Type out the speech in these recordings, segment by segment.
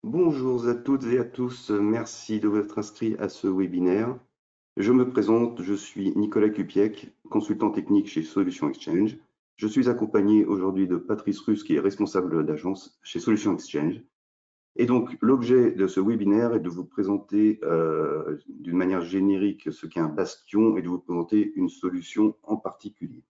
Bonjour à toutes et à tous, merci de vous être inscrits à ce webinaire. Je me présente, je suis Nicolas Kupiec, consultant technique chez Solution Exchange. Je suis accompagné aujourd'hui de Patrice Russe, qui est responsable d'agence chez Solution Exchange. Et donc, l'objet de ce webinaire est de vous présenter d'une manière générique ce qu'est un bastion et de vous présenter une solution en particulier.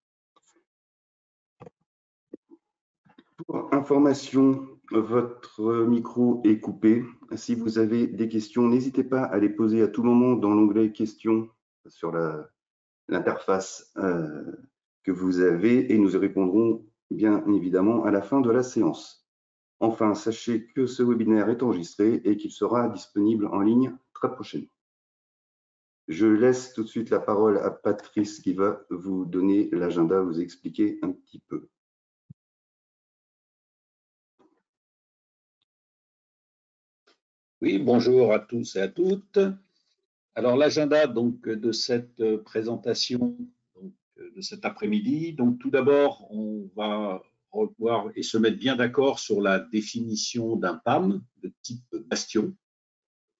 Pour information, votre micro est coupé. Si vous avez des questions, n'hésitez pas à les poser à tout moment dans l'onglet questions sur l'interface que vous avez et nous y répondrons bien évidemment à la fin de la séance. Enfin, sachez que ce webinaire est enregistré et qu'il sera disponible en ligne très prochainement. Je laisse tout de suite la parole à Patrice qui va vous donner l'agenda, vous expliquer un petit peu. Oui, bonjour à tous et à toutes. Alors l'agenda donc de cette présentation de cet après-midi. Donc tout d'abord, on va revoir et se mettre bien d'accord sur la définition d'un PAM de type bastion.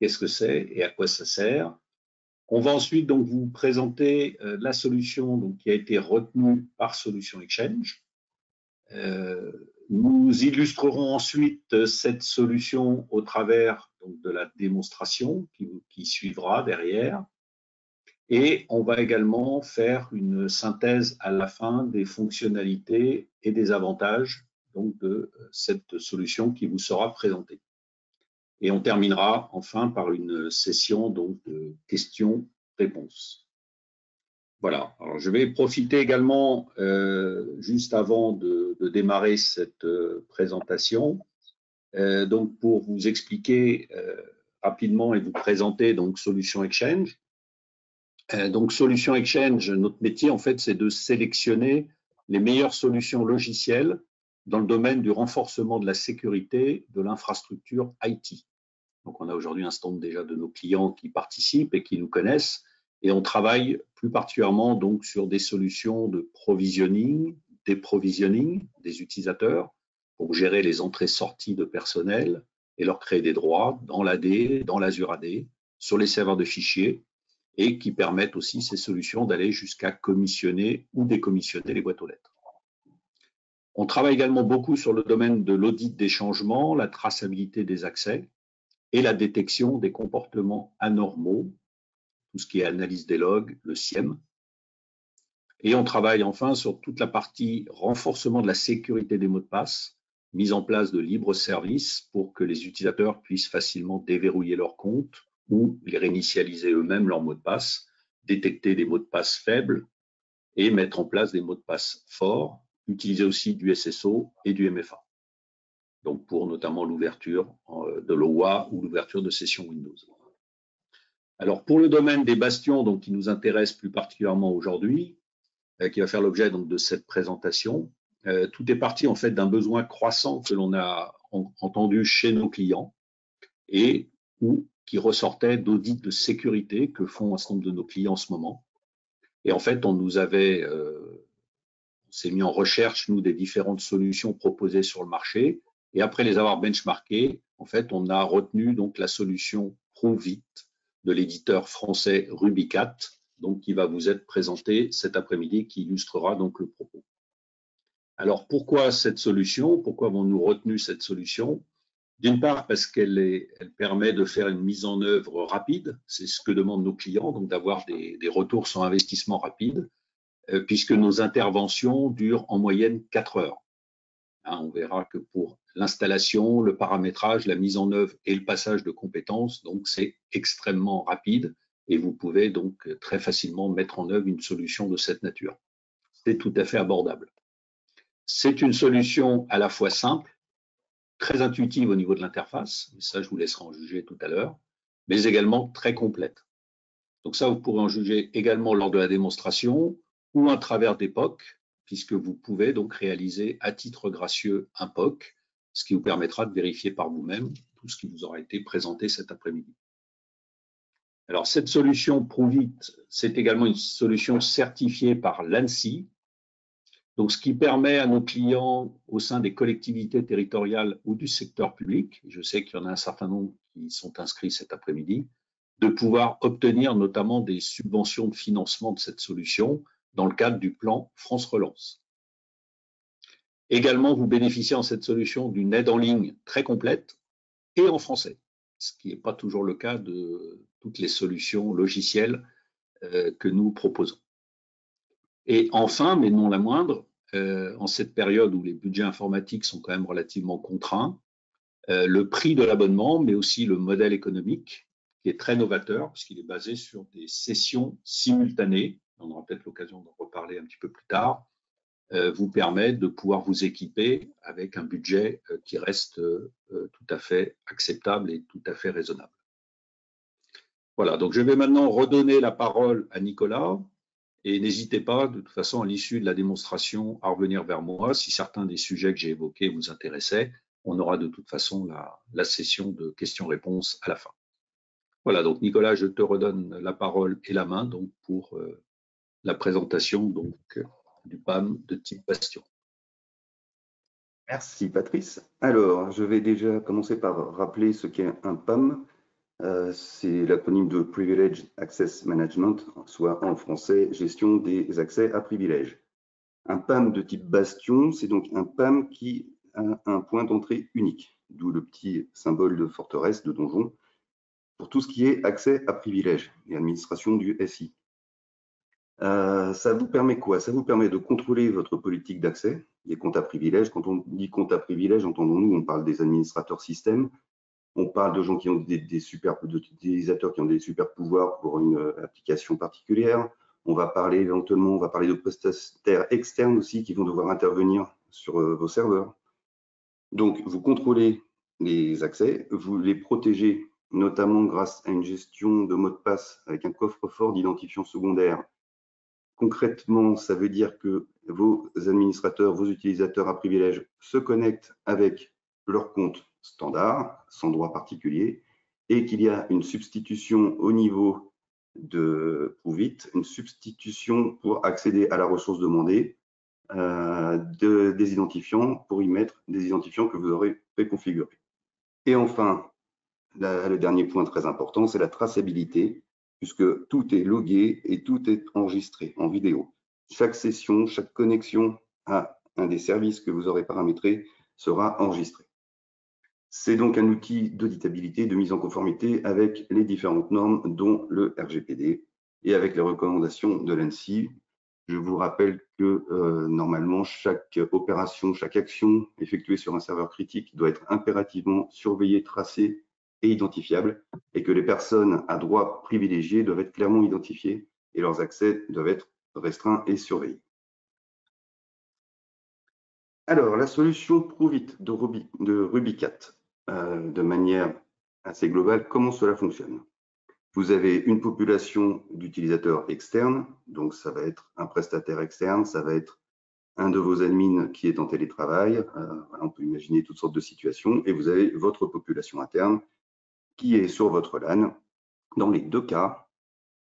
Qu'est-ce que c'est et à quoi ça sert? On va ensuite donc vous présenter la solution donc, qui a été retenue par Solution Exchange. Nous illustrerons ensuite cette solution au travers donc, de la démonstration qui suivra derrière. Et on va également faire une synthèse à la fin des fonctionnalités et des avantages donc, de cette solution qui vous sera présentée. Et on terminera enfin par une session donc, de questions-réponses. Voilà, alors je vais profiter également, juste avant de démarrer cette présentation, donc pour vous expliquer rapidement et vous présenter donc Solution Exchange. Donc Solution Exchange, notre métier en fait, c'est de sélectionner les meilleures solutions logicielles dans le domaine du renforcement de la sécurité de l'infrastructure IT. Donc on a aujourd'hui un stand déjà de nos clients qui participent et qui nous connaissent. Et on travaille plus particulièrement donc sur des solutions de provisioning, déprovisioning des utilisateurs pour gérer les entrées-sorties de personnel et leur créer des droits dans l'AD, dans l'Azure AD, sur les serveurs de fichiers et qui permettent aussi ces solutions d'aller jusqu'à commissionner ou décommissionner les boîtes aux lettres. On travaille également beaucoup sur le domaine de l'audit des changements, la traçabilité des accès et la détection des comportements anormaux, tout ce qui est analyse des logs, le SIEM. Et on travaille enfin sur toute la partie renforcement de la sécurité des mots de passe, mise en place de libres services pour que les utilisateurs puissent facilement déverrouiller leur compte ou les réinitialiser eux-mêmes leurs mots de passe, détecter des mots de passe faibles et mettre en place des mots de passe forts, utiliser aussi du SSO et du MFA. Donc pour notamment l'ouverture de l'OWA ou l'ouverture de sessions Windows. Alors pour le domaine des bastions, donc qui nous intéresse plus particulièrement aujourd'hui, qui va faire l'objet donc de cette présentation, tout est parti en fait d'un besoin croissant que l'on a entendu chez nos clients et qui ressortait d'audits de sécurité que font un certain nombre de nos clients en ce moment. Et en fait, on s'est mis en recherche nous des différentes solutions proposées sur le marché. Et après les avoir benchmarkées, en fait, on a retenu donc la solution ProVit de l'éditeur français Rubicat, donc qui va vous être présenté cet après-midi, qui illustrera donc le propos. Alors pourquoi cette solution? Pourquoi avons-nous retenu cette solution? D'une part parce qu'elle permet de faire une mise en œuvre rapide, c'est ce que demandent nos clients, donc d'avoir des retours sur investissement rapides, puisque nos interventions durent en moyenne 4 heures. On verra que pour l'installation, le paramétrage, la mise en œuvre et le passage de compétences, donc c'est extrêmement rapide et vous pouvez donc très facilement mettre en œuvre une solution de cette nature. C'est tout à fait abordable. C'est une solution à la fois simple, très intuitive au niveau de l'interface, et ça je vous laisserai en juger tout à l'heure, mais également très complète. Donc ça, vous pourrez en juger également lors de la démonstration ou à travers des POC, puisque vous pouvez donc réaliser à titre gracieux un POC, ce qui vous permettra de vérifier par vous-même tout ce qui vous aura été présenté cet après-midi. Alors, cette solution ProVit, c'est également une solution certifiée par l'ANSSI. Donc, ce qui permet à nos clients au sein des collectivités territoriales ou du secteur public, je sais qu'il y en a un certain nombre qui sont inscrits cet après-midi, de pouvoir obtenir notamment des subventions de financement de cette solution dans le cadre du plan France Relance. Également, vous bénéficiez en cette solution d'une aide en ligne très complète et en français, ce qui n'est pas toujours le cas de toutes les solutions logicielles que nous proposons. Et enfin, mais non la moindre, en cette période où les budgets informatiques sont quand même relativement contraints, le prix de l'abonnement, mais aussi le modèle économique, qui est très novateur, puisqu'il est basé sur des sessions simultanées, on aura peut-être l'occasion d'en reparler un petit peu plus tard, vous permet de pouvoir vous équiper avec un budget qui reste tout à fait acceptable et tout à fait raisonnable. Voilà, donc je vais maintenant redonner la parole à Nicolas. Et n'hésitez pas, de toute façon, à l'issue de la démonstration, à revenir vers moi. Si certains des sujets que j'ai évoqués vous intéressaient, on aura de toute façon la session de questions-réponses à la fin. Voilà, donc Nicolas, je te redonne la parole et la main donc, pour la présentation donc, du PAM de type Bastion. Merci Patrice. Alors, je vais déjà commencer par rappeler ce qu'est un PAM. C'est l'acronyme de Privileged Access Management, soit en français, gestion des accès à privilèges. Un PAM de type Bastion, c'est donc un PAM qui a un point d'entrée unique, d'où le petit symbole de forteresse, de donjon, pour tout ce qui est accès à privilèges et administration du SI. Ça vous permet quoi? Ça vous permet de contrôler votre politique d'accès, des comptes à privilèges. Quand on dit compte à privilèges, entendons-nous, on parle des administrateurs système. On parle de gens qui ont d'utilisateurs qui ont des super pouvoirs pour une application particulière. On va parler éventuellement, on va parler de prestataires externes aussi qui vont devoir intervenir sur vos serveurs. Donc, vous contrôlez les accès, vous les protégez notamment grâce à une gestion de mots de passe avec un coffre-fort d'identifiant secondaire. Concrètement, ça veut dire que vos administrateurs, vos utilisateurs à privilèges se connectent avec leur compte standard, sans droit particulier, et qu'il y a une substitution au niveau de Pruvit, une substitution pour accéder à la ressource demandée des identifiants pour y mettre des identifiants que vous aurez préconfigurés. Et enfin, le dernier point très important, c'est la traçabilité, puisque tout est logué et tout est enregistré en vidéo. Chaque session, chaque connexion à un des services que vous aurez paramétré sera enregistré. C'est donc un outil d'auditabilité, de mise en conformité avec les différentes normes, dont le RGPD et avec les recommandations de l'ANSSI. Je vous rappelle que normalement, chaque opération, chaque action effectuée sur un serveur critique doit être impérativement surveillée, tracée et identifiable, et que les personnes à droit privilégié doivent être clairement identifiées et leurs accès doivent être restreints et surveillés. Alors, la solution Pruvit de Rubicat, de manière assez globale, comment cela fonctionne? Vous avez une population d'utilisateurs externes, donc ça va être un prestataire externe, ça va être un de vos admins qui est en télétravail, voilà, on peut imaginer toutes sortes de situations, et vous avez votre population interne qui est sur votre LAN. Dans les deux cas,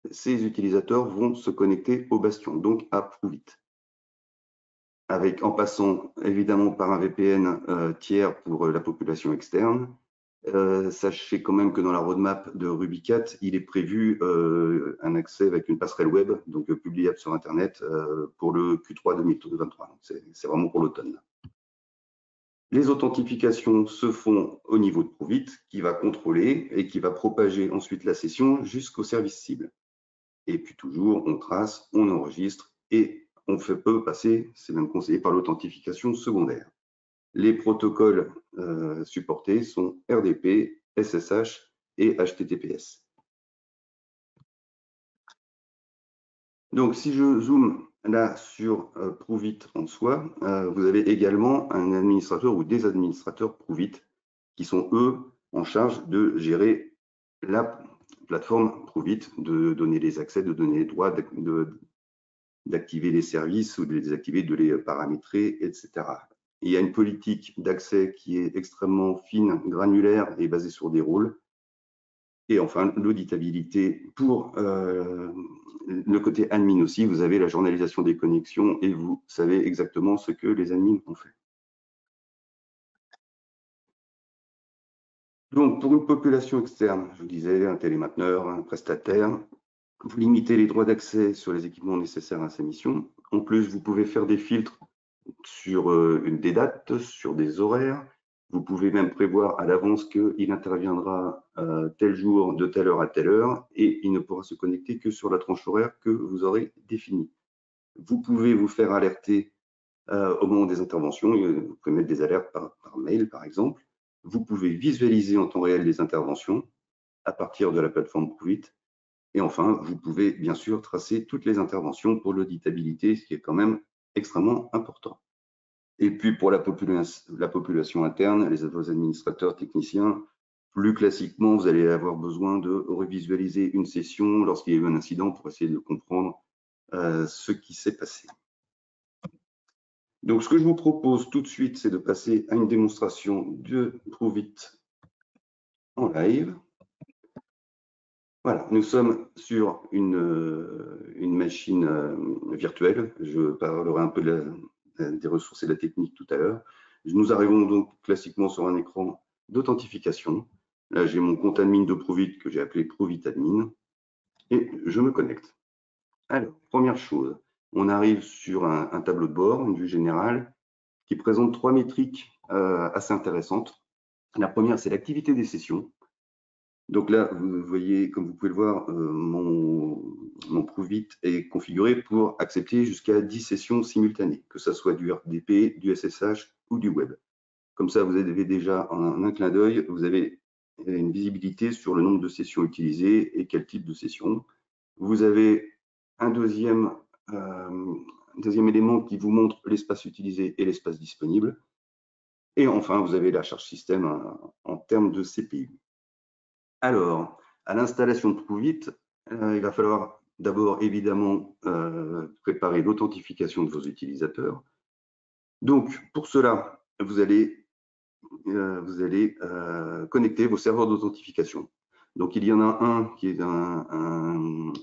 ces utilisateurs vont se connecter au Bastion, donc à Pruvit. En passant évidemment par un VPN tiers pour la population externe. Sachez quand même que dans la roadmap de Rubicat, il est prévu un accès avec une passerelle web, donc publiable sur Internet pour le Q3 2023. C'est vraiment pour l'automne. Les authentifications se font au niveau de Pruvit, qui va contrôler et qui va propager ensuite la session jusqu'au service cible. Et puis toujours, on trace, on enregistre et on peut passer, c'est même conseillé, par l'authentification secondaire. Les protocoles supportés sont RDP, SSH et HTTPS. Donc, si je zoome là sur Pruvit en soi, vous avez également un administrateur ou des administrateurs Pruvit qui sont, eux, en charge de gérer la plateforme Pruvit, de donner les accès, de donner les droits, d'activer les services ou de les désactiver, de les paramétrer, etc. Il y a une politique d'accès qui est extrêmement fine, granulaire et basée sur des rôles. Et enfin, l'auditabilité pour le côté admin aussi. Vous avez la journalisation des connexions et vous savez exactement ce que les admins ont fait. Donc, pour une population externe, je vous disais, un télémainteneur, un prestataire, vous limitez les droits d'accès sur les équipements nécessaires à ces missions. En plus, vous pouvez faire des filtres sur des dates, sur des horaires. Vous pouvez même prévoir à l'avance qu'il interviendra tel jour, de telle heure à telle heure, et il ne pourra se connecter que sur la tranche horaire que vous aurez définie. Vous pouvez vous faire alerter au moment des interventions. Vous pouvez mettre des alertes par mail, par exemple. Vous pouvez visualiser en temps réel les interventions à partir de la plateforme Provit. Et enfin, vous pouvez bien sûr tracer toutes les interventions pour l'auditabilité, ce qui est quand même extrêmement important. Et puis pour la population interne, vos administrateurs, techniciens, plus classiquement, vous allez avoir besoin de revisualiser une session lorsqu'il y a eu un incident pour essayer de comprendre ce qui s'est passé. Donc, ce que je vous propose tout de suite, c'est de passer à une démonstration de Provit en live. Voilà, nous sommes sur une machine virtuelle. Je parlerai un peu des ressources et de la technique tout à l'heure. Nous arrivons donc classiquement sur un écran d'authentification. Là, j'ai mon compte admin de Provit que j'ai appelé Provit Admin et je me connecte. Alors, première chose, on arrive sur un tableau de bord, une vue générale, qui présente trois métriques assez intéressantes. La première, c'est l'activité des sessions. Donc là, vous voyez, comme vous pouvez le voir, mon Provit est configuré pour accepter jusqu'à 10 sessions simultanées, que ce soit du RDP, du SSH ou du web. Comme ça, vous avez déjà en un clin d'œil, vous avez une visibilité sur le nombre de sessions utilisées et quel type de session. Vous avez un deuxième élément qui vous montre l'espace utilisé et l'espace disponible. Et enfin, vous avez la charge système en termes de CPU. Alors, à l'installation de Provit, il va falloir d'abord évidemment préparer l'authentification de vos utilisateurs. Donc, pour cela, vous allez connecter vos serveurs d'authentification. Donc, il y en a un qui est un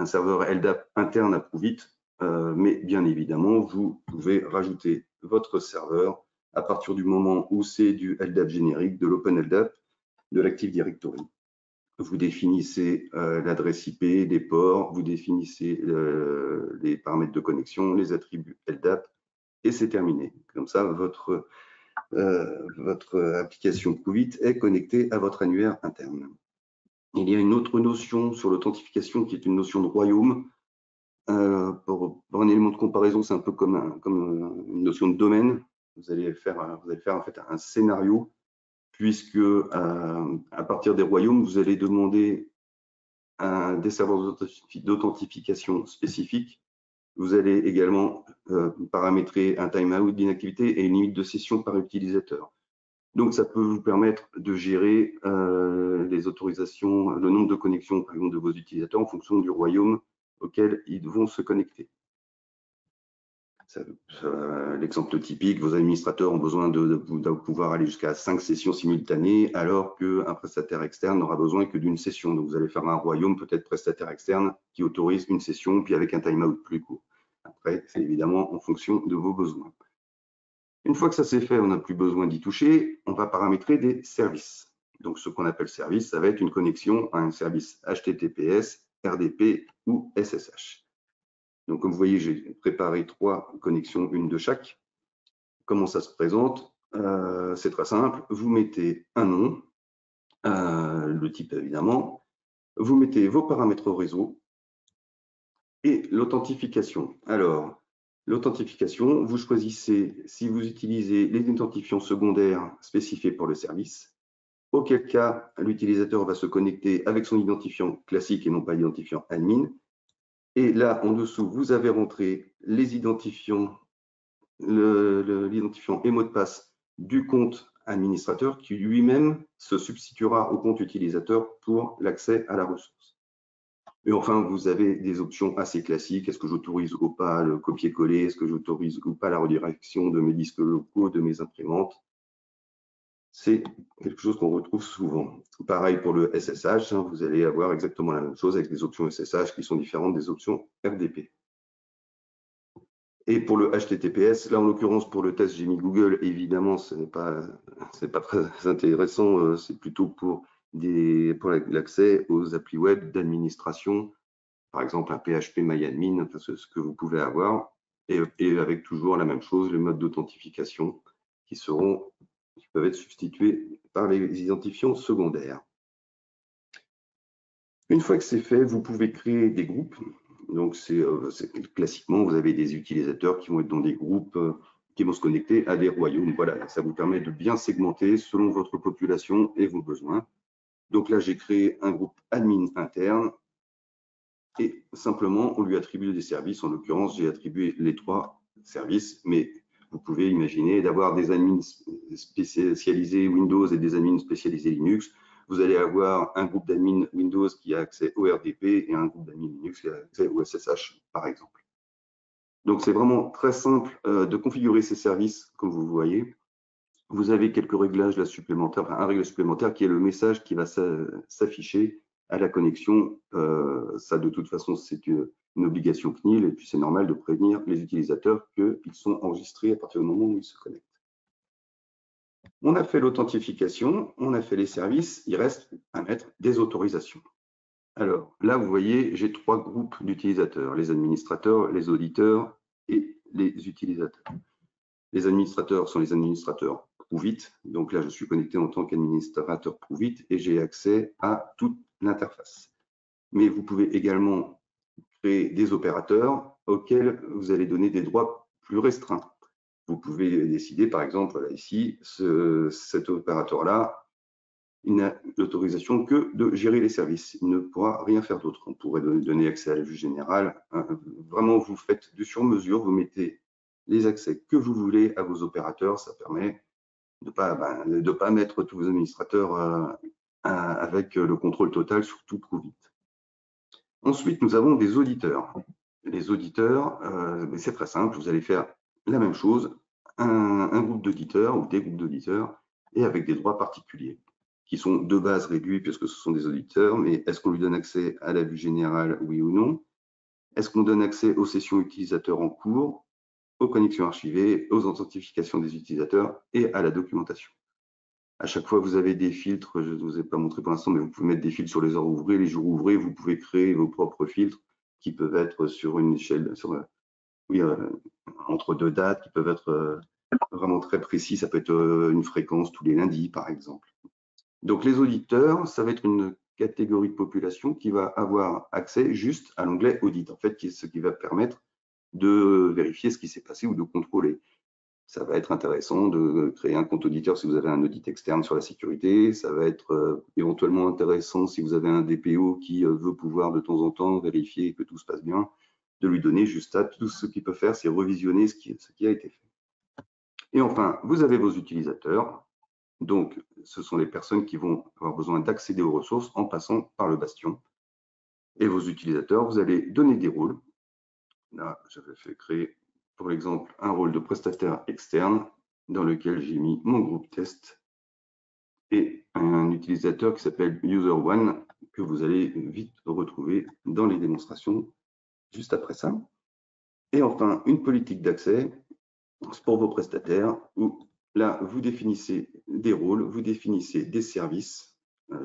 serveur LDAP interne à Provit, mais bien évidemment, vous pouvez rajouter votre serveur à partir du moment où c'est du LDAP générique, de l'Open LDAP, de l'Active Directory. Vous définissez l'adresse IP, les ports, vous définissez les paramètres de connexion, les attributs LDAP, et c'est terminé. Comme ça, votre application Provit est connectée à votre annuaire interne. Il y a une autre notion sur l'authentification qui est une notion de royaume. Pour un élément de comparaison, c'est un peu comme une notion de domaine. Vous allez faire en fait un scénario, puisque à partir des royaumes, vous allez demander des serveurs d'authentification spécifiques. Vous allez également paramétrer un timeout d'inactivité et une limite de session par utilisateur. Donc, ça peut vous permettre de gérer les autorisations, le nombre de connexions, par exemple, de vos utilisateurs en fonction du royaume auquel ils vont se connecter. L'exemple typique, vos administrateurs ont besoin de pouvoir aller jusqu'à 5 sessions simultanées, alors qu'un prestataire externe n'aura besoin que d'une session. Donc, vous allez faire un royaume, peut-être prestataire externe, qui autorise une session, puis avec un timeout plus court. Après, c'est évidemment en fonction de vos besoins. Une fois que ça c'est fait, on n'a plus besoin d'y toucher, on va paramétrer des services. Donc, ce qu'on appelle service, ça va être une connexion à un service HTTPS, RDP ou SSH. Donc, comme vous voyez, j'ai préparé 3 connexions, une de chaque. Comment ça se présente? C'est très simple. Vous mettez un nom, le type évidemment. Vous mettez vos paramètres réseau et l'authentification. Alors, l'authentification, vous choisissez si vous utilisez les identifiants secondaires spécifiés pour le service, auquel cas l'utilisateur va se connecter avec son identifiant classique et non pas l'identifiant admin. Et là, en dessous, vous avez rentré les identifiants, l'identifiant et mot de passe du compte administrateur qui lui-même se substituera au compte utilisateur pour l'accès à la ressource. Et enfin, vous avez des options assez classiques. Est-ce que j'autorise ou pas le copier-coller? Est-ce que j'autorise ou pas la redirection de mes disques locaux, de mes imprimantes? c'est quelque chose qu'on retrouve souvent. Pareil pour le SSH, hein, vous allez avoir exactement la même chose avec des options SSH qui sont différentes des options RDP. Et pour le HTTPS, là en l'occurrence pour le test, j'ai mis Google, évidemment, ce n'est pas très intéressant, c'est plutôt pour l'accès aux applis web d'administration, par exemple un PHP MyAdmin, enfin, ce que vous pouvez avoir, et avec toujours la même chose, le mode d'authentification qui peuvent être substitués par les identifiants secondaires. Une fois que c'est fait, vous pouvez créer des groupes. Donc, classiquement, vous avez des utilisateurs qui vont être dans des groupes qui vont se connecter à des royaumes. Voilà, ça vous permet de bien segmenter selon votre population et vos besoins. Donc là, j'ai créé un groupe admin interne et simplement, on lui attribue des services. En l'occurrence, j'ai attribué les 3 services, mais vous pouvez imaginer d'avoir des admins spécialisés Windows et des admins spécialisés Linux. Vous allez avoir un groupe d'admin Windows qui a accès au RDP et un groupe d'admin Linux qui a accès au SSH, par exemple. Donc, c'est vraiment très simple de configurer ces services, comme vous voyez. Vous avez quelques réglages là, supplémentaires, enfin, un réglage supplémentaire qui est le message qui va s'afficher à la connexion. Ça, de toute façon, c'est une obligation CNIL et puis c'est normal de prévenir les utilisateurs qu'ils sont enregistrés à partir du moment où ils se connectent. On a fait l'authentification, on a fait les services, il reste à mettre des autorisations. Alors là, vous voyez, j'ai 3 groupes d'utilisateurs, les administrateurs, les auditeurs et les utilisateurs. Les administrateurs sont les administrateurs Proovit. Donc là, je suis connecté en tant qu'administrateur Proovit et j'ai accès à toute l'interface. Mais vous pouvez également créer des opérateurs auxquels vous allez donner des droits plus restreints. Vous pouvez décider, par exemple, là, ici, cet opérateur-là, il n'a l'autorisation que de gérer les services. Il ne pourra rien faire d'autre. On pourrait donner accès à la vue générale. Vraiment, vous faites du sur-mesure, vous mettez les accès que vous voulez à vos opérateurs. Ça permet de ne pas mettre tous vos administrateurs avec le contrôle total sur tout Proovit. Ensuite, nous avons des auditeurs. Les auditeurs, c'est très simple, vous allez faire la même chose, un groupe d'auditeurs ou des groupes d'auditeurs et avec des droits particuliers qui sont de base réduits puisque ce sont des auditeurs, mais est-ce qu'on lui donne accès à la vue générale, oui ou non? Est-ce qu'on donne accès aux sessions utilisateurs en cours, aux connexions archivées, aux authentifications des utilisateurs et à la documentation? À chaque fois, vous avez des filtres, je ne vous ai pas montré pour l'instant, mais vous pouvez mettre des filtres sur les heures ouvrées, les jours ouvrés, vous pouvez créer vos propres filtres qui peuvent être sur une échelle, entre 2 dates, qui peuvent être vraiment très précis, ça peut être une fréquence tous les lundis, par exemple. Donc les auditeurs, ça va être une catégorie de population qui va avoir accès juste à l'onglet audit, en fait, ce qui va permettre de vérifier ce qui s'est passé ou de contrôler. Ça va être intéressant de créer un compte auditeur si vous avez un audit externe sur la sécurité. Ça va être éventuellement intéressant si vous avez un DPO qui veut pouvoir de temps en temps vérifier que tout se passe bien, de lui donner juste ça. Tout ce qu'il peut faire, c'est revisionner ce qui a été fait. Et enfin, vous avez vos utilisateurs. Donc, ce sont les personnes qui vont avoir besoin d'accéder aux ressources en passant par le bastion. Et vos utilisateurs, vous allez donner des rôles. Là, j'avais fait créer, pour l'exemple, un rôle de prestataire externe dans lequel j'ai mis mon groupe test et un utilisateur qui s'appelle user1 que vous allez vite retrouver dans les démonstrations juste après ça. Et enfin, une politique d'accès pour vos prestataires où là, vous définissez des rôles, vous définissez des services,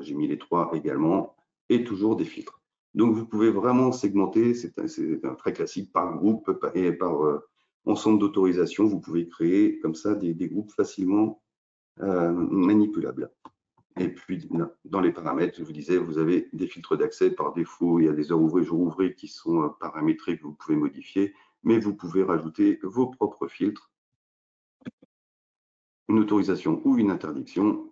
j'ai mis les 3 également, et toujours des filtres. Donc, vous pouvez vraiment segmenter, c'est un très classique par groupe et par ensemble d'autorisations. Vous pouvez créer comme ça des groupes facilement manipulables. Et puis, dans les paramètres, je vous disais, vous avez des filtres d'accès par défaut. Il y a des heures ouvrées, jours ouvrés qui sont paramétrés que vous pouvez modifier, mais vous pouvez rajouter vos propres filtres, une autorisation ou une interdiction.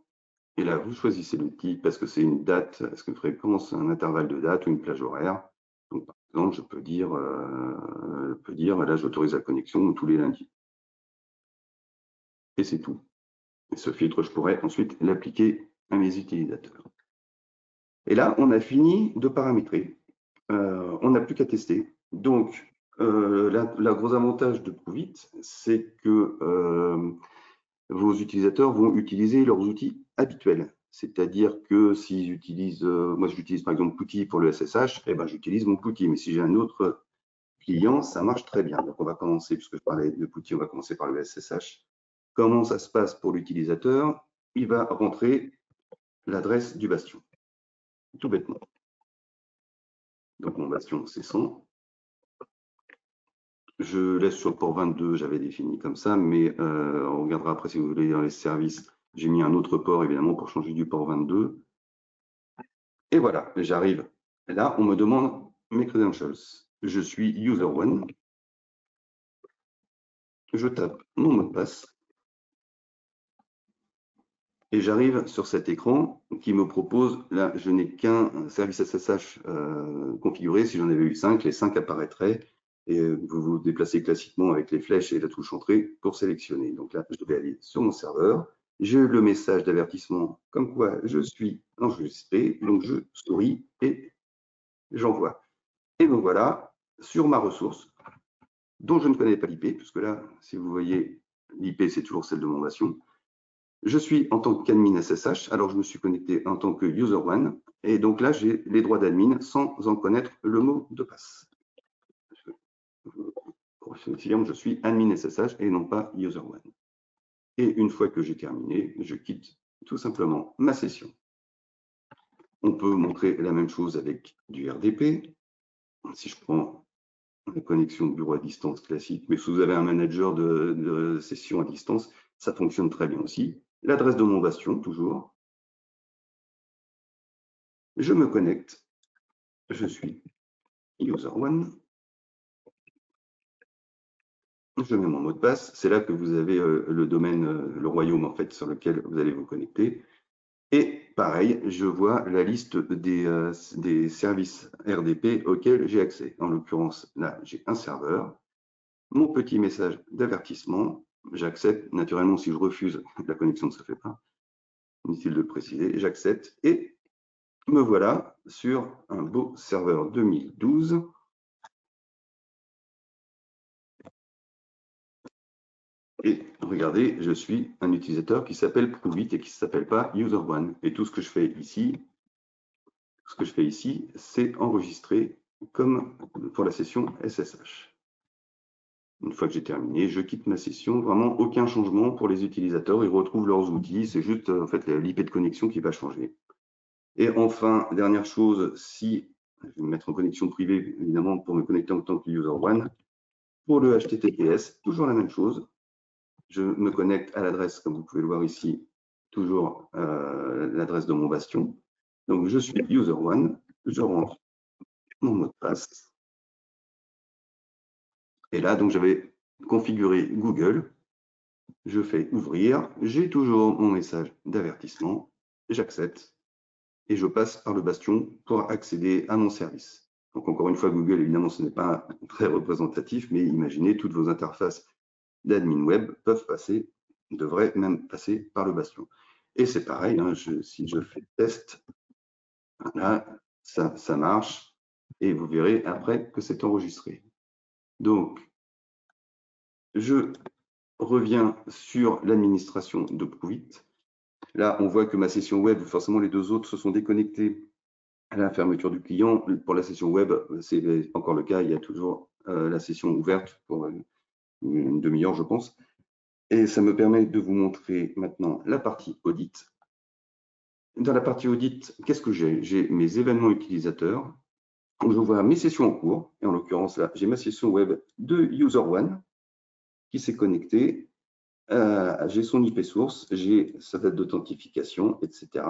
Et là, vous choisissez l'outil parce que c'est une date, est-ce qu'une fréquence, un intervalle de date ou une plage horaire. Donc, par exemple, je peux dire là, j'autorise la connexion tous les lundis. Et c'est tout. Et ce filtre, je pourrais ensuite l'appliquer à mes utilisateurs. Et là, on a fini de paramétrer. On n'a plus qu'à tester. Donc, le gros avantage de Proovit, c'est que vos utilisateurs vont utiliser leurs outils habituels. C'est-à-dire que s'ils utilisent, moi j'utilise par exemple Putty pour le SSH, eh ben, j'utilise mon Putty. Mais si j'ai un autre client, ça marche très bien. Donc on va commencer, puisque je parlais de Putty, on va commencer par le SSH. Comment ça se passe pour l'utilisateur? Il va rentrer l'adresse du bastion, tout bêtement. Donc mon bastion, c'est 100. Je laisse sur le port 22, j'avais défini comme ça, mais on regardera après si vous voulez dans les services. J'ai mis un autre port évidemment pour changer du port 22. Et voilà, j'arrive. Là, on me demande mes credentials. Je suis user1. Je tape mon mot de passe. Et j'arrive sur cet écran qui me propose, là, je n'ai qu'un service SSH configuré. Si j'en avais eu 5, les 5 apparaîtraient. Et vous vous déplacez classiquement avec les flèches et la touche entrée pour sélectionner. Donc là, je vais aller sur mon serveur. J'ai le message d'avertissement comme quoi je suis enregistré. Donc je souris et j'envoie. Et donc voilà, sur ma ressource, dont je ne connais pas l'IP, puisque là, si vous voyez, l'IP, c'est toujours celle de mon bastion. Je suis en tant qu'admin SSH, alors je me suis connecté en tant que user1, et donc là, j'ai les droits d'admin sans en connaître le mot de passe. Je suis admin SSH et non pas user1. Et une fois que j'ai terminé, je quitte tout simplement ma session. On peut montrer la même chose avec du RDP. Si je prends la connexion bureau à distance classique, mais si vous avez un manager de session à distance, ça fonctionne très bien aussi. L'adresse de mon bastion, toujours. Je me connecte. Je suis user1. Je mets mon mot de passe. C'est là que vous avez le domaine, le royaume en fait, sur lequel vous allez vous connecter. Et pareil, je vois la liste des services RDP auxquels j'ai accès. En l'occurrence, là, j'ai un serveur. Mon petit message d'avertissement, j'accepte. Naturellement, si je refuse, la connexion ne se fait pas. Inutile de le préciser, j'accepte et me voilà sur un beau serveur 2012. Et regardez, je suis un utilisateur qui s'appelle Provit et qui ne s'appelle pas user1. Et tout ce que je fais ici, c'est enregistrer comme pour la session SSH. Une fois que j'ai terminé, je quitte ma session. Vraiment aucun changement pour les utilisateurs. Ils retrouvent leurs outils. C'est juste en fait l'IP de connexion qui va changer. Et enfin, dernière chose, si je vais me mettre en connexion privée, évidemment, pour me connecter en tant que user1. Pour le HTTPS, toujours la même chose. Je me connecte à l'adresse, comme vous pouvez le voir ici, toujours l'adresse de mon bastion. Donc, je suis user1, je rentre mon mot de passe. Et là, donc, j'avais configuré Google. Je fais ouvrir. J'ai toujours mon message d'avertissement. J'accepte. Et je passe par le bastion pour accéder à mon service. Donc, encore une fois, Google, évidemment, ce n'est pas très représentatif, mais imaginez, toutes vos interfaces d'admin web devraient même passer par le bastion. Et c'est pareil, hein, si je fais test, là, ça marche, et vous verrez après que c'est enregistré. Donc, je reviens sur l'administration de Provit. Là, on voit que ma session web, forcément les deux autres se sont déconnectés à la fermeture du client. Pour la session web, c'est encore le cas, il y a toujours la session ouverte pour une demi-heure, je pense. Et ça me permet de vous montrer maintenant la partie audit. Dans la partie audit, qu'est-ce que j'ai? J'ai mes événements utilisateurs, où je vois mes sessions en cours. Et en l'occurrence, là, j'ai ma session web de user1 qui s'est connectée. J'ai son IP source, j'ai sa date d'authentification, etc.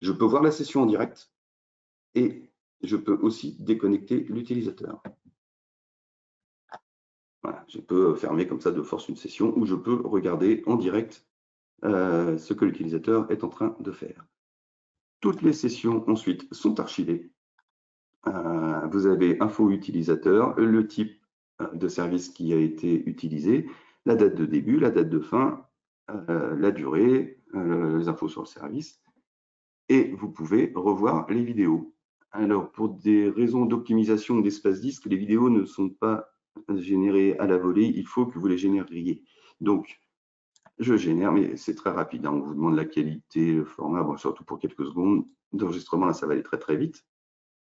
Je peux voir la session en direct et je peux aussi déconnecter l'utilisateur. Voilà, je peux fermer comme ça de force une session où je peux regarder en direct ce que l'utilisateur est en train de faire. Toutes les sessions ensuite sont archivées. Vous avez info utilisateur, le type de service qui a été utilisé, la date de début, la date de fin, la durée, les infos sur le service. Et vous pouvez revoir les vidéos. Alors, pour des raisons d'optimisation d'espace disque, les vidéos ne sont pas générées à la volée, il faut que vous les génériez. Donc, je génère, mais c'est très rapide, hein, on vous demande la qualité, le format, bon, surtout pour quelques secondes d'enregistrement, là ça va aller très très vite.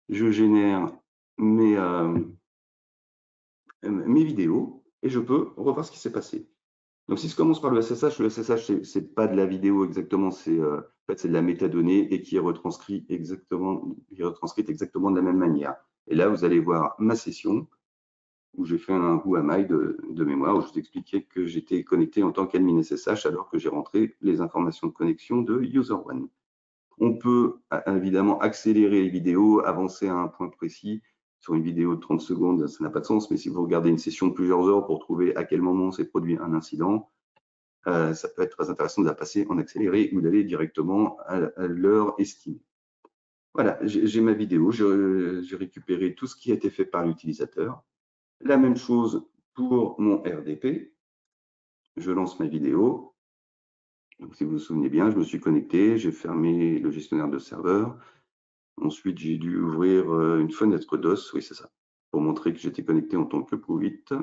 Je génère mes, mes vidéos et je peux revoir ce qui s'est passé. Donc si je commence par le SSH, c'est pas de la vidéo exactement, c'est en fait, c'est de la métadonnée et qui est retranscrite exactement de la même manière. Et là, vous allez voir ma session où j'ai fait un who am I de mémoire, où je vous expliquais que j'étais connecté en tant qu'admin SSH alors que j'ai rentré les informations de connexion de user1. On peut évidemment accélérer les vidéos, avancer à un point précis. Sur une vidéo de 30 secondes, ça n'a pas de sens, mais si vous regardez une session de plusieurs heures pour trouver à quel moment s'est produit un incident, ça peut être très intéressant de la passer en accéléré ou d'aller directement à l'heure estimée. Voilà, j'ai ma vidéo, j'ai récupéré tout ce qui a été fait par l'utilisateur. La même chose pour mon RDP. Je lance ma vidéo. Donc, si vous vous souvenez bien, je me suis connecté, j'ai fermé le gestionnaire de serveur. Ensuite, j'ai dû ouvrir une fenêtre DOS, oui, c'est ça, pour montrer que j'étais connecté en tant que PO8.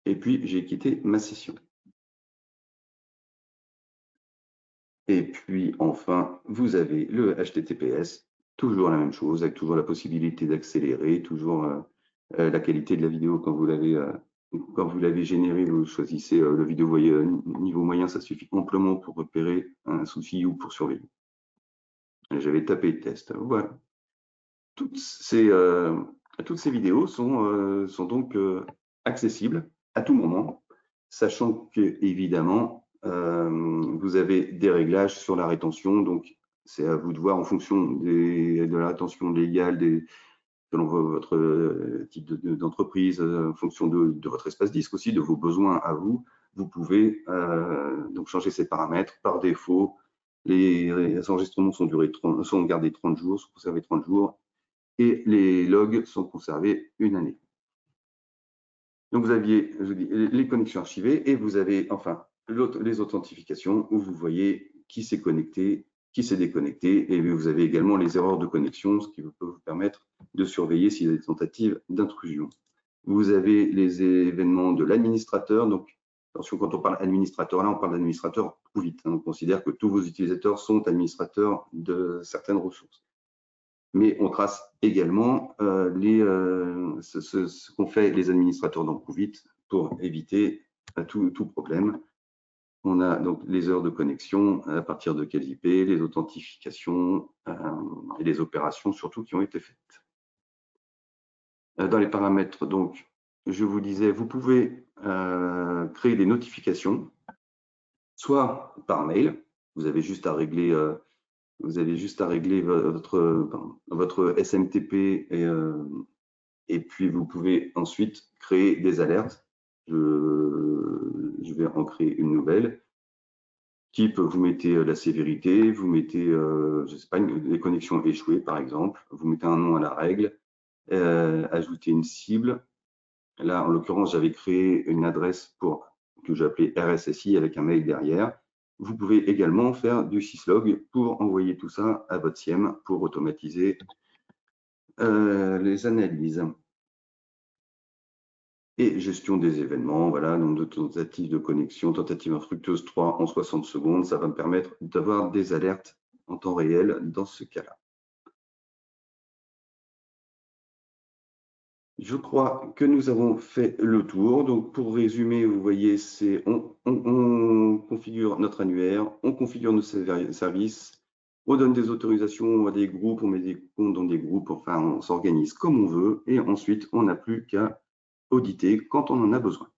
Et puis, j'ai quitté ma session. Et puis, enfin, vous avez le HTTPS, toujours la même chose, avec toujours la possibilité d'accélérer, toujours la qualité de la vidéo quand vous l'avez généré, vous choisissez le vidéo, vous voyez, niveau moyen, ça suffit amplement pour repérer un souci ou pour surveiller. J'avais tapé test, voilà. Toutes ces vidéos sont donc accessibles à tout moment, sachant que évidemment vous avez des réglages sur la rétention, donc c'est à vous de voir en fonction de la rétention légale, selon votre type d'entreprise, en fonction de votre espace disque aussi, de vos besoins à vous, vous pouvez donc changer ces paramètres. Par défaut, les enregistrements sont gardés 30 jours, sont conservés 30 jours, et les logs sont conservés une année. Donc vous aviez, je dis, les connexions archivées et vous avez enfin les authentifications où vous voyez qui s'est connecté, qui s'est déconnecté, et vous avez également les erreurs de connexion, ce qui peut vous permettre de surveiller s'il y a des tentatives d'intrusion. Vous avez les événements de l'administrateur. Donc attention, quand on parle administrateur, là on parle d'administrateur tout vite, hein. On considère que tous vos utilisateurs sont administrateurs de certaines ressources. Mais on trace également ce qu'ont fait les administrateurs dans Provit pour éviter tout problème. On a donc les heures de connexion, à partir de quelles IP, les authentifications et les opérations surtout qui ont été faites. Dans les paramètres, donc, je vous disais, vous pouvez créer des notifications, soit par mail, vous avez juste à régler votre SMTP et puis vous pouvez ensuite créer des alertes. Je vais en créer une nouvelle. Type, vous mettez la sévérité, vous mettez, je sais pas, les connexions échouées par exemple, vous mettez un nom à la règle, ajoutez une cible. Là, en l'occurrence, j'avais créé une adresse que j'ai appelée RSSI avec un mail derrière. Vous pouvez également faire du syslog pour envoyer tout ça à votre SIEM pour automatiser les analyses. Et gestion des événements, voilà, nombre de tentatives de connexion, tentative infructueuse 3 en 60 secondes, ça va me permettre d'avoir des alertes en temps réel dans ce cas-là. Je crois que nous avons fait le tour. Donc, pour résumer, vous voyez, on configure notre annuaire, on configure nos services, on donne des autorisations à des groupes, on met des comptes dans des groupes, enfin, on s'organise comme on veut. Et ensuite, on n'a plus qu'à auditer quand on en a besoin.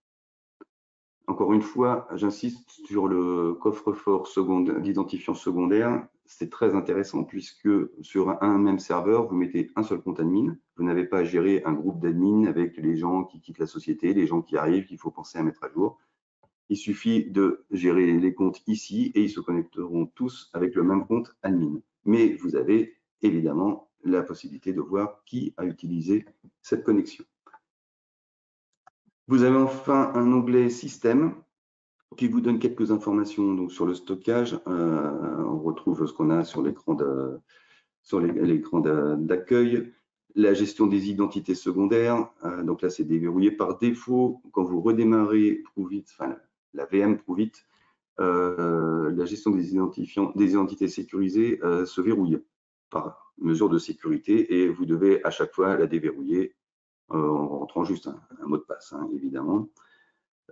Encore une fois, j'insiste sur le coffre-fort d'identifiant secondaire. C'est très intéressant puisque sur un même serveur, vous mettez un seul compte admin. Vous n'avez pas à gérer un groupe d'admin avec les gens qui quittent la société, les gens qui arrivent, qu'il faut penser à mettre à jour. Il suffit de gérer les comptes ici et ils se connecteront tous avec le même compte admin. Mais vous avez évidemment la possibilité de voir qui a utilisé cette connexion. Vous avez enfin un onglet Système qui vous donne quelques informations donc, sur le stockage. On retrouve ce qu'on a sur l'écran d'accueil. La gestion des identités secondaires. Donc là, c'est déverrouillé par défaut. Quand vous redémarrez Provit, enfin, la VM Provit, la gestion des identifiants, des identités sécurisées se verrouille par mesure de sécurité et vous devez à chaque fois la déverrouiller en rentrant juste un mot de passe, hein, évidemment.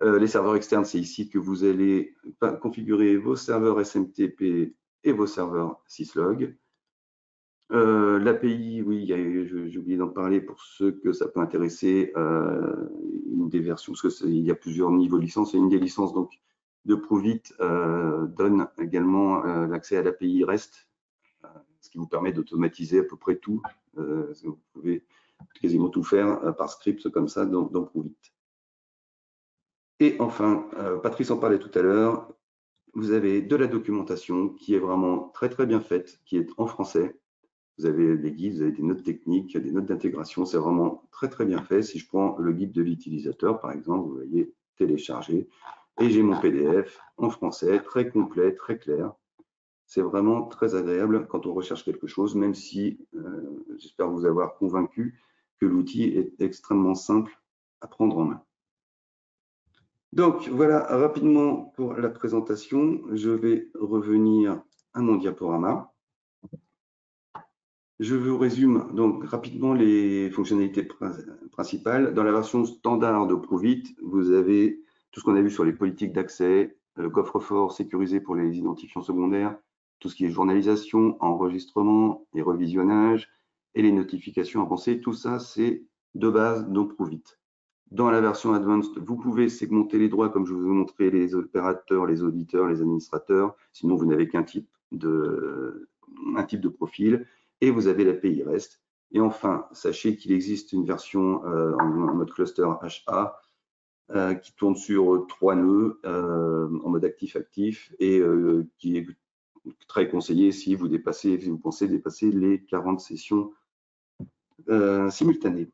Les serveurs externes, c'est ici que vous allez configurer vos serveurs SMTP et vos serveurs syslog. L'API, oui, j'ai oublié d'en parler pour ceux que ça peut intéresser, une des versions, parce qu'il y a plusieurs niveaux de licence, et une des licences donc, de Provit donne également l'accès à l'API REST, ce qui vous permet d'automatiser à peu près tout. Vous pouvez quasiment tout faire par script comme ça dans Provit. Et enfin, Patrice en parlait tout à l'heure, vous avez de la documentation qui est vraiment très très bien faite, qui est en français. Vous avez des guides, vous avez des notes techniques, des notes d'intégration, c'est vraiment très très bien fait. Si je prends le guide de l'utilisateur, par exemple, vous voyez télécharger, et j'ai mon PDF en français, très complet, très clair. C'est vraiment très agréable quand on recherche quelque chose, même si j'espère vous avoir convaincu que l'outil est extrêmement simple à prendre en main. Donc voilà rapidement pour la présentation. Je vais revenir à mon diaporama. Je vous résume donc rapidement les fonctionnalités principales. Dans la version standard de Provit, vous avez tout ce qu'on a vu sur les politiques d'accès, le coffre-fort sécurisé pour les identifiants secondaires, tout ce qui est journalisation, enregistrement et revisionnage, et les notifications avancées. Tout ça, c'est de base dans Provit. Dans la version Advanced, vous pouvez segmenter les droits, comme je vous ai montré, les opérateurs, les auditeurs, les administrateurs. Sinon, vous n'avez qu'un type de profil. Et vous avez l'API REST. Et enfin, sachez qu'il existe une version en mode cluster HA qui tourne sur 3 nœuds en mode actif-actif et qui est très conseillé si vous pensez dépasser les 40 sessions simultanées.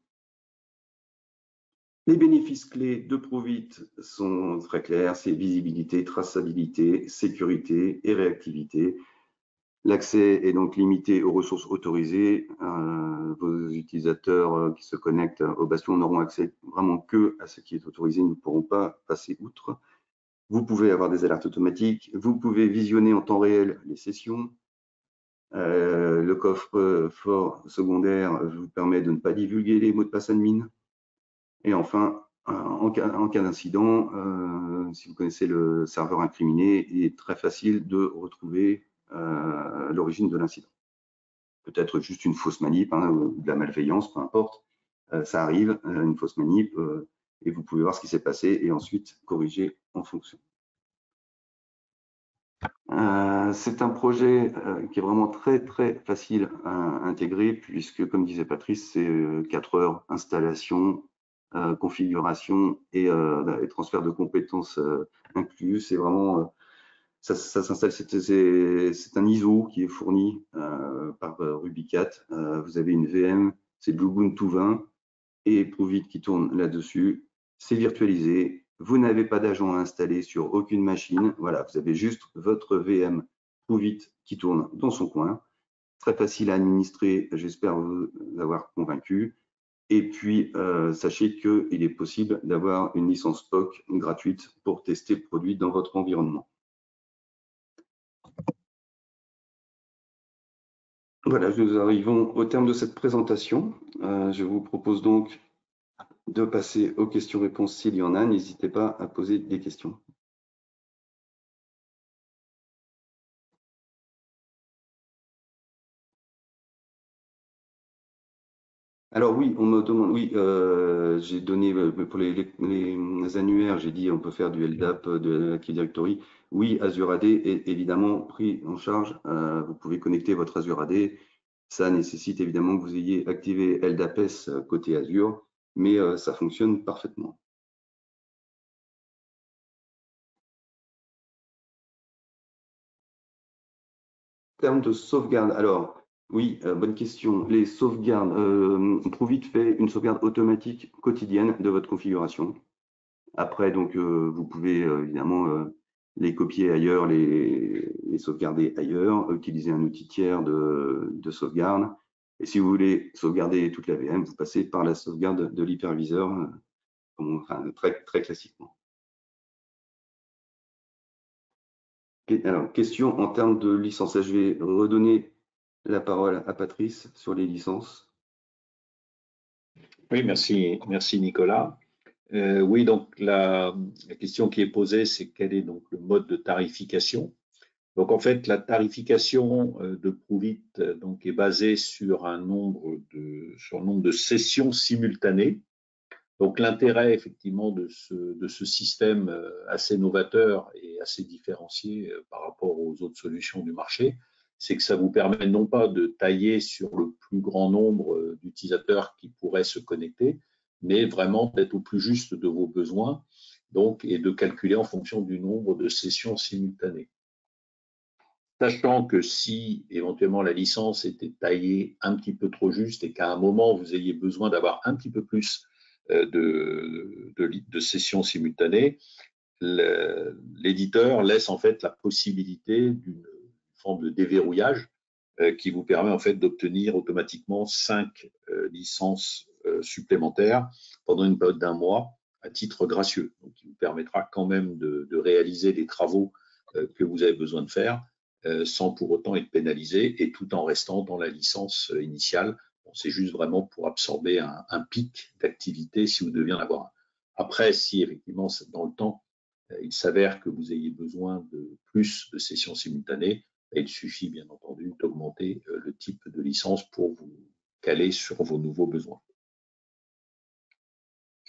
Les bénéfices clés de Provit sont très clairs, c'est visibilité, traçabilité, sécurité et réactivité. L'accès est donc limité aux ressources autorisées. Vos utilisateurs qui se connectent au Bastion n'auront accès vraiment que à ce qui est autorisé, ils ne pourront pas passer outre. Vous pouvez avoir des alertes automatiques, vous pouvez visionner en temps réel les sessions. Le coffre-fort secondaire vous permet de ne pas divulguer les mots de passe admin. Et enfin, en cas d'incident, si vous connaissez le serveur incriminé, il est très facile de retrouver l'origine de l'incident. Peut-être juste une fausse manip, hein, ou de la malveillance, peu importe. Ça arrive, une fausse manip, et vous pouvez voir ce qui s'est passé et ensuite corriger en fonction. C'est un projet qui est vraiment très très facile à intégrer puisque, comme disait Patrice, c'est 4 heures installation, configuration et transfert de compétences inclus. C'est vraiment, ça s'installe, c'est un ISO qui est fourni par Rubycat. Vous avez une VM, c'est Ubuntu 20 et Provit qui tourne là-dessus. C'est virtualisé. Vous n'avez pas d'agent à installer sur aucune machine. Voilà, vous avez juste votre VM Provit qui tourne dans son coin. Très facile à administrer, j'espère vous avoir convaincu. Et puis, sachez qu'il est possible d'avoir une licence POC gratuite pour tester le produit dans votre environnement. Voilà, nous arrivons au terme de cette présentation. Je vous propose donc de passer aux questions-réponses s'il y en a. N'hésitez pas à poser des questions. Alors oui, on me demande, oui, j'ai donné pour les annuaires, j'ai dit on peut faire du LDAP, de l'Active Directory. Oui, Azure AD est évidemment pris en charge. Vous pouvez connecter votre Azure AD. Ça nécessite évidemment que vous ayez activé LDAPS côté Azure, mais ça fonctionne parfaitement. En termes de sauvegarde, alors oui, bonne question. Les sauvegardes, Provit fait une sauvegarde automatique quotidienne de votre configuration. Après, donc, vous pouvez évidemment les copier ailleurs, les sauvegarder ailleurs, utiliser un outil tiers de sauvegarde. Et si vous voulez sauvegarder toute la VM, vous passez par la sauvegarde de l'hyperviseur, enfin, très classiquement. Alors, question en termes de licence. Je vais redonner la parole à Patrice sur les licences. Oui, merci Nicolas. Oui, donc la question qui est posée, c'est quel est donc le mode de tarification. Donc en fait, la tarification de Pruvit donc est basée sur un nombre de sessions simultanées. Donc l'intérêt effectivement de ce système assez novateur et assez différencié par rapport aux autres solutions du marché, c'est que ça vous permet non pas de tailler sur le plus grand nombre d'utilisateurs qui pourraient se connecter, mais vraiment d'être au plus juste de vos besoins, donc, et de calculer en fonction du nombre de sessions simultanées. Sachant que si éventuellement la licence était taillée un petit peu trop juste et qu'à un moment vous ayez besoin d'avoir un petit peu plus de sessions simultanées, l'éditeur laisse en fait la possibilité d'une forme de déverrouillage qui vous permet en fait d'obtenir automatiquement 5 licences supplémentaires pendant une période d'1 mois à titre gracieux. Donc, qui vous permettra quand même de réaliser les travaux que vous avez besoin de faire sans pour autant être pénalisé et tout en restant dans la licence initiale. Bon, c'est juste vraiment pour absorber un pic d'activité si vous deviez en avoir un. Après, si effectivement, dans le temps, il s'avère que vous ayez besoin de plus de sessions simultanées, il suffit bien entendu d'augmenter le type de licence pour vous caler sur vos nouveaux besoins.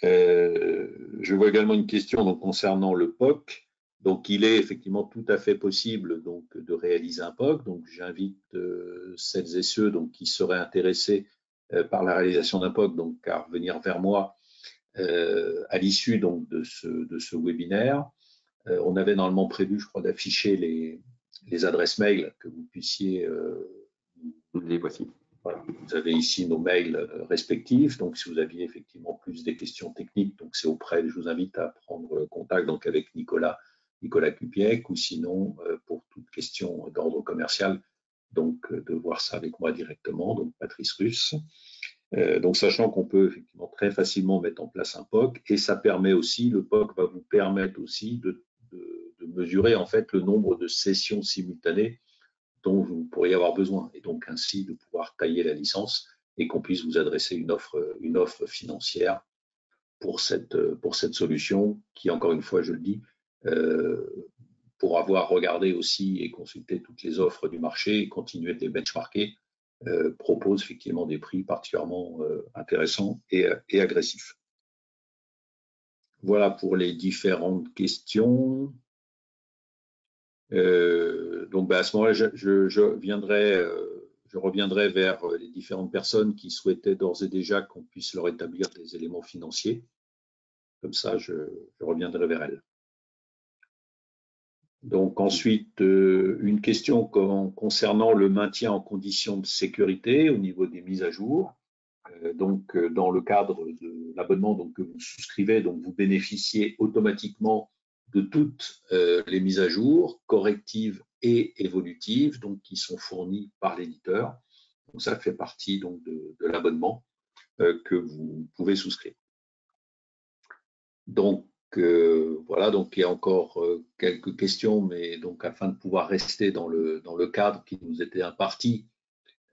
Je vois également une question donc, concernant le POC. Donc, il est effectivement tout à fait possible donc, de réaliser un POC. Donc, j'invite celles et ceux donc, qui seraient intéressés par la réalisation d'un POC donc, à revenir vers moi à l'issue donc, de ce webinaire. On avait normalement prévu, je crois, d'afficher les adresses mail que vous puissiez. Les voici. Voilà. Vous avez ici nos mails respectifs. Donc, si vous aviez effectivement plus des questions techniques, donc c'est auprès. Je vous invite à prendre contact donc avec Nicolas Kupiec, ou sinon pour toute question d'ordre commercial, donc de voir ça avec moi directement. Donc, Patrice Russe. Donc, sachant qu'on peut effectivement très facilement mettre en place un POC, et ça permet aussi, le POC va vous permettre aussi de mesurer en fait le nombre de sessions simultanées dont vous pourriez avoir besoin, et donc ainsi de pouvoir tailler la licence et qu'on puisse vous adresser une offre financière pour cette solution qui, encore une fois, je le dis, pour avoir regardé aussi et consulté toutes les offres du marché et continuer de les benchmarker, propose effectivement des prix particulièrement intéressants et agressifs. Voilà pour les différentes questions. Donc, à ce moment-là, je reviendrai vers les différentes personnes qui souhaitaient d'ores et déjà qu'on puisse leur établir des éléments financiers. Comme ça, je reviendrai vers elles. Donc, ensuite, une question concernant le maintien en conditions de sécurité au niveau des mises à jour. Donc, dans le cadre de l'abonnement que vous souscrivez, donc vous bénéficiez automatiquement de toutes les mises à jour correctives et évolutives, donc qui sont fournies par l'éditeur. Donc, ça fait partie donc de l'abonnement que vous pouvez souscrire. Donc, voilà, donc il y a encore quelques questions, mais donc afin de pouvoir rester dans le cadre qui nous était imparti,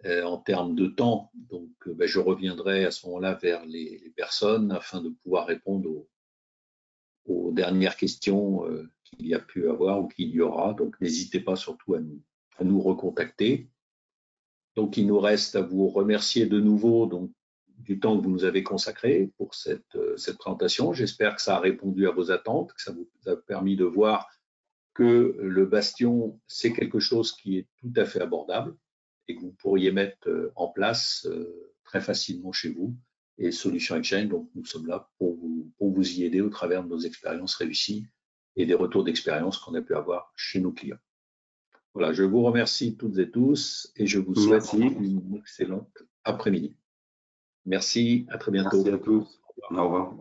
en termes de temps, donc je reviendrai à ce moment-là vers les personnes afin de pouvoir répondre aux dernières questions qu'il y a pu avoir ou qu'il y aura. Donc n'hésitez pas surtout à nous recontacter. Donc il nous reste à vous remercier de nouveau donc, du temps que vous nous avez consacré pour cette présentation. J'espère que ça a répondu à vos attentes, que ça vous a permis de voir que le Bastion, c'est quelque chose qui est tout à fait abordable et que vous pourriez mettre en place très facilement chez vous. Et Solution Exchange, donc nous sommes là pour vous y aider au travers de nos expériences réussies et des retours d'expérience qu'on a pu avoir chez nos clients. Voilà, je vous remercie toutes et tous et je vous souhaite une excellente après-midi. Merci, à très bientôt. Merci à tous. Au revoir.